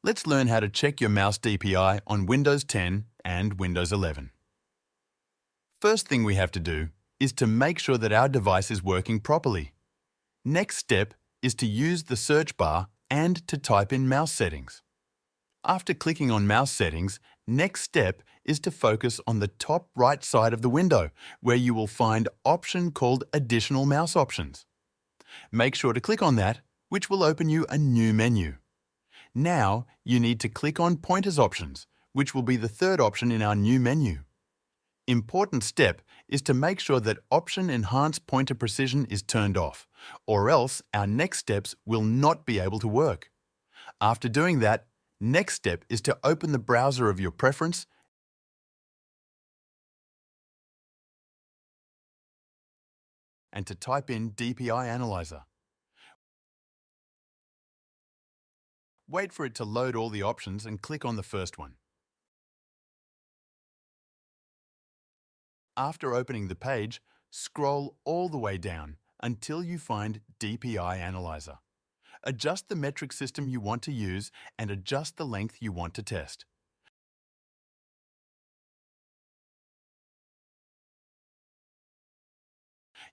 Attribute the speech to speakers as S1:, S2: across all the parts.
S1: Let's learn how to check your mouse DPI on Windows 10 and Windows 11. First thing we have to do is to make sure that our device is working properly. Next step is to use the search bar and to type in mouse settings. After clicking on mouse settings, next step is to focus on the top right side of the window, where you will find option called Additional Mouse Options. Make sure to click on that, which will open you a new menu. Now, you need to click on Pointers Options, which will be the third option in our new menu. Important step is to make sure that Option Enhance Pointer Precision is turned off, or else our next steps will not be able to work. After doing that, next step is to open the browser of your preference and to type in DPI Analyzer. Wait for it to load all the options and click on the first one. After opening the page, scroll all the way down until you find DPI Analyzer. Adjust the metric system you want to use and adjust the length you want to test.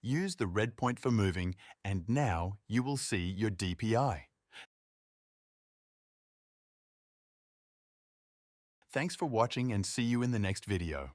S1: Use the red point for moving, and now you will see your DPI. Thanks for watching and see you in the next video.